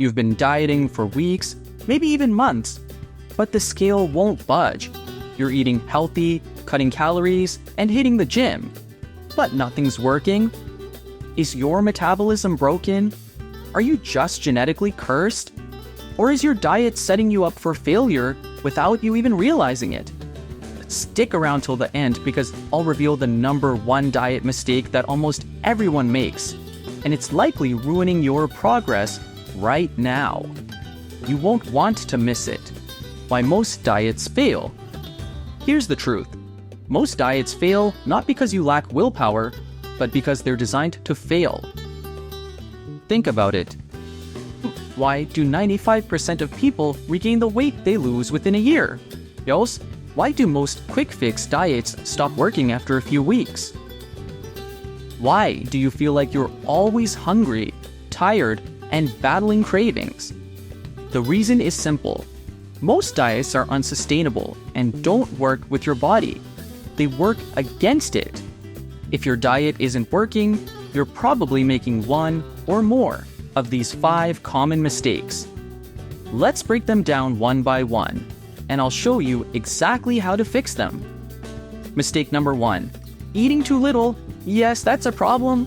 You've been dieting for weeks, maybe even months, but the scale won't budge. You're eating healthy, cutting calories, and hitting the gym, but nothing's working. Is your metabolism broken? Are you just genetically cursed? Or is your diet setting you up for failure without you even realizing it? Stick around till the end because I'll reveal the #1 diet mistake that almost everyone makes, and it's likely ruining your progress right now. You won't want to miss it. Why most diets fail. Here's the truth. Most diets fail not because you lack willpower, but because they're designed to fail. Think about it. Why do 95% of people regain the weight they lose within a year? Yos, why do most quick-fix diets stop working after a few weeks? Why do you feel like you're always hungry, tired, and battling cravings? The reason is simple. Most diets are unsustainable and don't work with your body. They work against it. If your diet isn't working, you're probably making one or more of these 5 common mistakes. Let's break them down one by one, and I'll show you exactly how to fix them. Mistake number 1. Eating too little. Yes, that's a problem.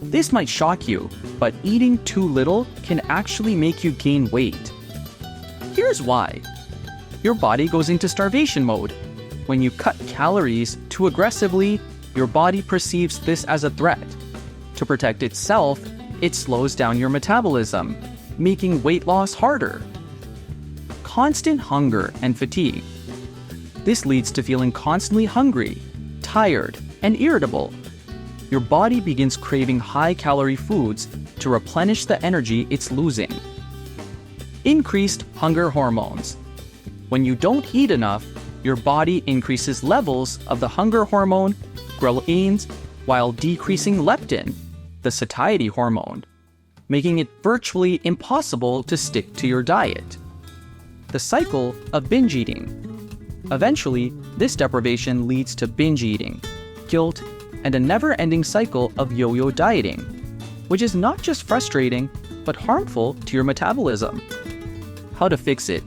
This might shock you, but eating too little can actually make you gain weight. Here's why. Your body goes into starvation mode. When you cut calories too aggressively, your body perceives this as a threat. To protect itself, it slows down your metabolism, making weight loss harder. Constant hunger and fatigue. This leads to feeling constantly hungry, tired, and irritable. Your body begins craving high-calorie foods to replenish the energy it's losing. Increased hunger hormones. When you don't eat enough, your body increases levels of the hunger hormone, ghrelin, while decreasing leptin, the satiety hormone, making it virtually impossible to stick to your diet. The cycle of binge eating. Eventually, this deprivation leads to binge eating, guilt, and a never-ending cycle of yo-yo dieting, which is not just frustrating, but harmful to your metabolism. How to fix it?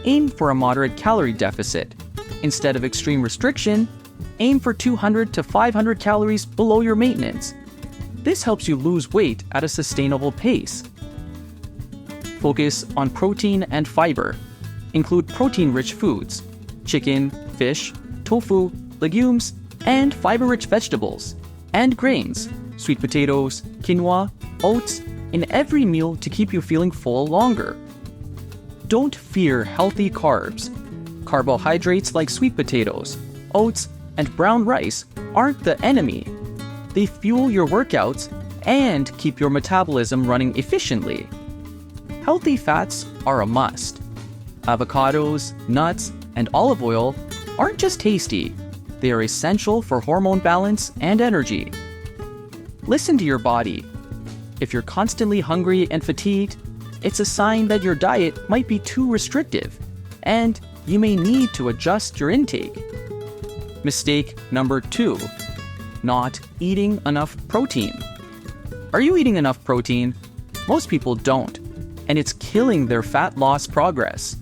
Aim for a moderate calorie deficit. Instead of extreme restriction, aim for 200 to 500 calories below your maintenance. This helps you lose weight at a sustainable pace. Focus on protein and fiber. Include protein-rich foods, chicken, fish, tofu, legumes, and fiber-rich vegetables, and grains, sweet potatoes, quinoa, oats, in every meal to keep you feeling full longer. Don't fear healthy carbs. Carbohydrates like sweet potatoes, oats, and brown rice aren't the enemy. They fuel your workouts and keep your metabolism running efficiently. Healthy fats are a must. Avocados, nuts, and olive oil aren't just tasty, they are essential for hormone balance and energy. Listen to your body. If you're constantly hungry and fatigued, it's a sign that your diet might be too restrictive, and you may need to adjust your intake. Mistake number 2. Not eating enough protein. Are you eating enough protein? Most people don't, and it's killing their fat loss progress.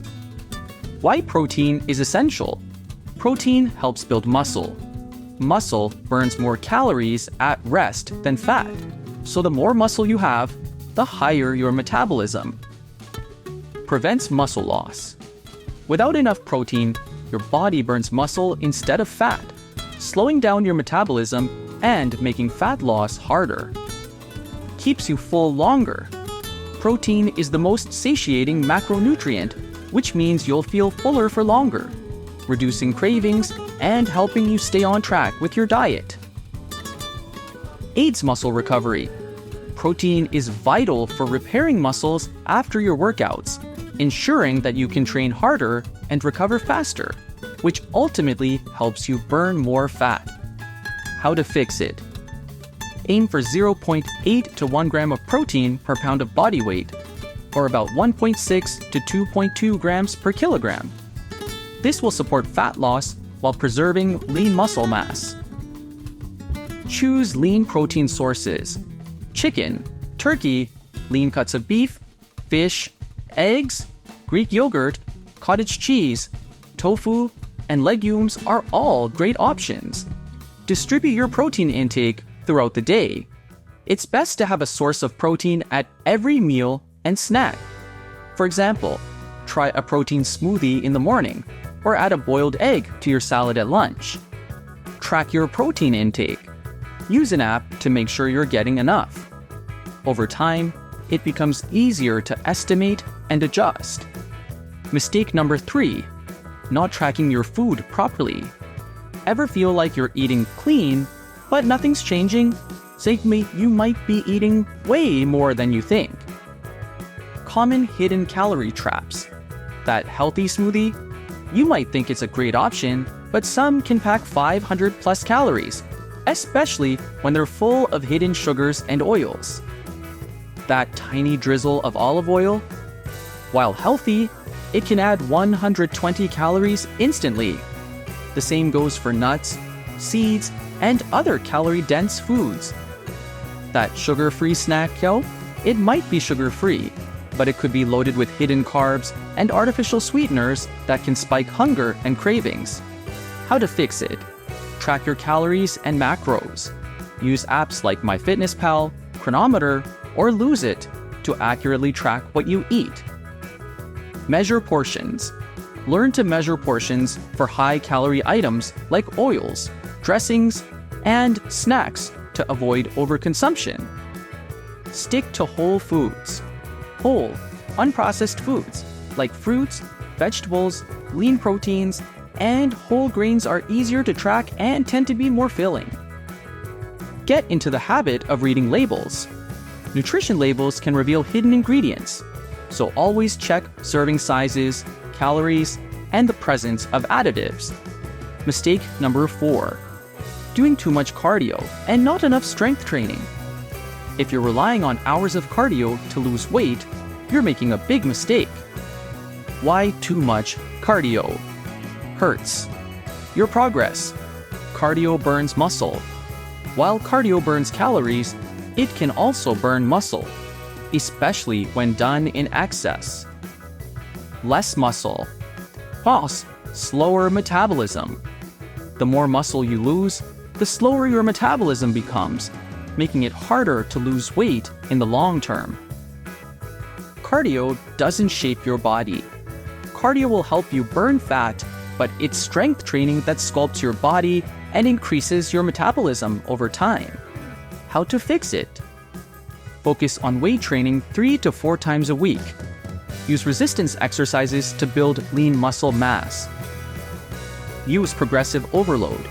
Why protein is essential? Protein helps build muscle. Muscle burns more calories at rest than fat, so the more muscle you have, the higher your metabolism. Prevents muscle loss. Without enough protein, your body burns muscle instead of fat, slowing down your metabolism and making fat loss harder. Keeps you full longer. Protein is the most satiating macronutrient, which means you'll feel fuller for longer, reducing cravings and helping you stay on track with your diet. Aids muscle recovery. Protein is vital for repairing muscles after your workouts, ensuring that you can train harder and recover faster, which ultimately helps you burn more fat. How to fix it? Aim for 0.8 to 1 gram of protein per pound of body weight, or about 1.6 to 2.2 grams per kilogram. This will support fat loss while preserving lean muscle mass. Choose lean protein sources: chicken, turkey, lean cuts of beef, fish, eggs, Greek yogurt, cottage cheese, tofu, and legumes are all great options. Distribute your protein intake throughout the day. It's best to have a source of protein at every meal and snack. For example, try a protein smoothie in the morning or add a boiled egg to your salad at lunch. Track your protein intake. Use an app to make sure you're getting enough. Over time, it becomes easier to estimate and adjust. Mistake number 3, not tracking your food properly. Ever feel like you're eating clean, but nothing's changing? Simply, you might be eating way more than you think. Common hidden calorie traps. That healthy smoothie? You might think it's a great option, but some can pack 500 plus calories, especially when they're full of hidden sugars and oils. That tiny drizzle of olive oil? While healthy, it can add 120 calories instantly. The same goes for nuts, seeds, and other calorie-dense foods. That sugar-free snack, it might be sugar-free, but it could be loaded with hidden carbs and artificial sweeteners that can spike hunger and cravings. How to fix it? Track your calories and macros. Use apps like MyFitnessPal, Chronometer, or Lose It to accurately track what you eat. Measure portions. Learn to measure portions for high-calorie items like oils, dressings, and snacks to avoid overconsumption. Stick to whole foods. Whole, unprocessed foods like fruits, vegetables, lean proteins, and whole grains are easier to track and tend to be more filling. Get into the habit of reading labels. Nutrition labels can reveal hidden ingredients, so always check serving sizes, calories, and the presence of additives. Mistake number 4. Doing too much cardio and not enough strength training. If you're relying on hours of cardio to lose weight, you're making a big mistake. Why too much cardio? Hurts your progress. Cardio burns muscle. While cardio burns calories, it can also burn muscle, especially when done in excess. Less muscle. Cause slower metabolism. The more muscle you lose, the slower your metabolism becomes, making it harder to lose weight in the long term. Cardio doesn't shape your body. Cardio will help you burn fat, but it's strength training that sculpts your body and increases your metabolism over time. How to fix it? Focus on weight training 3 to 4 times a week. Use resistance exercises to build lean muscle mass. Use progressive overload.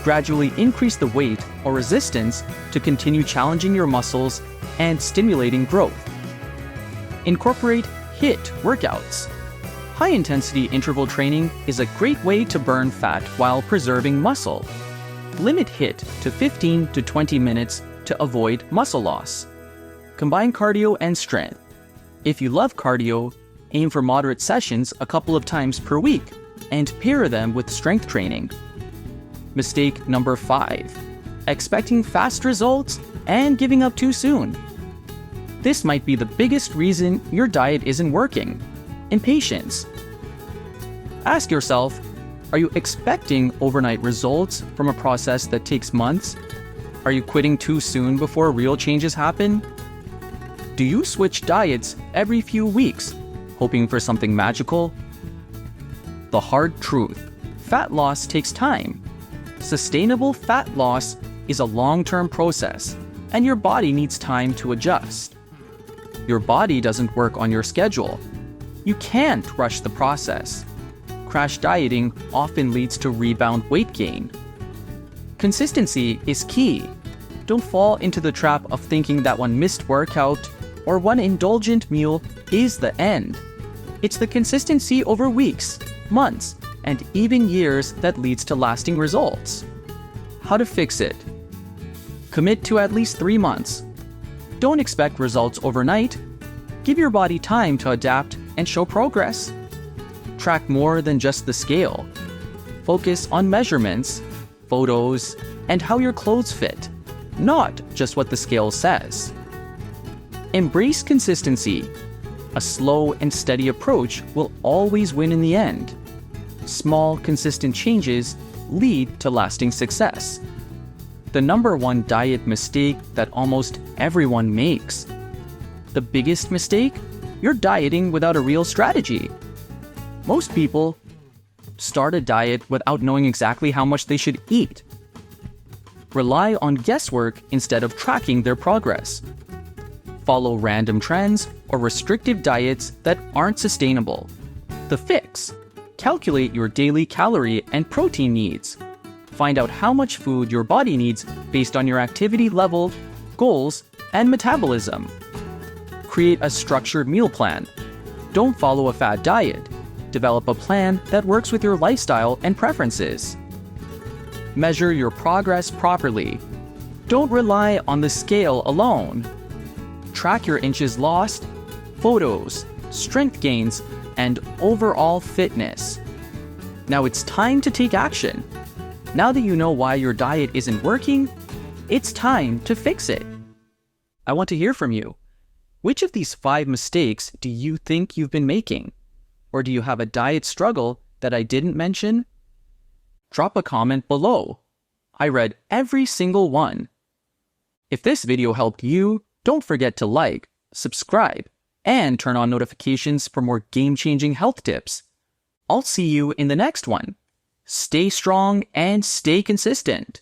Gradually increase the weight or resistance to continue challenging your muscles and stimulating growth. Incorporate HIIT workouts. High-intensity interval training is a great way to burn fat while preserving muscle. Limit HIIT to 15 to 20 minutes to avoid muscle loss. Combine cardio and strength. If you love cardio, aim for moderate sessions a couple of times per week and pair them with strength training. Mistake number 5. Expecting fast results and giving up too soon. This might be the biggest reason your diet isn't working. Impatience. Ask yourself, are you expecting overnight results from a process that takes months? Are you quitting too soon before real changes happen? Do you switch diets every few weeks, hoping for something magical? The hard truth: fat loss takes time. Sustainable fat loss is a long-term process, and your body needs time to adjust. Your body doesn't work on your schedule. You can't rush the process. Crash dieting often leads to rebound weight gain. Consistency is key. Don't fall into the trap of thinking that one missed workout or one indulgent meal is the end. It's the consistency over weeks, months, and even years that leads to lasting results. How to fix it? Commit to at least 3 months. Don't expect results overnight. Give your body time to adapt and show progress. Track more than just the scale. Focus on measurements, photos, and how your clothes fit, not just what the scale says. Embrace consistency. A slow and steady approach will always win in the end. Small, consistent changes lead to lasting success. The number one diet mistake that almost everyone makes. The biggest mistake? You're dieting without a real strategy. Most people start a diet without knowing exactly how much they should eat. Rely on guesswork instead of tracking their progress. Follow random trends or restrictive diets that aren't sustainable. The fix: calculate your daily calorie and protein needs. Find out how much food your body needs based on your activity level, goals, and metabolism. Create a structured meal plan. Don't follow a fad diet. Develop a plan that works with your lifestyle and preferences. Measure your progress properly. Don't rely on the scale alone. Track your inches lost, photos, strength gains, and overall fitness. Now it's time to take action. Now that you know why your diet isn't working, it's time to fix it. I want to hear from you. Which of these 5 mistakes do you think you've been making? Or do you have a diet struggle that I didn't mention? Drop a comment below. I read every single one. If this video helped you, don't forget to like, subscribe, and turn on notifications for more game-changing health tips. I'll see you in the next one. Stay strong and stay consistent.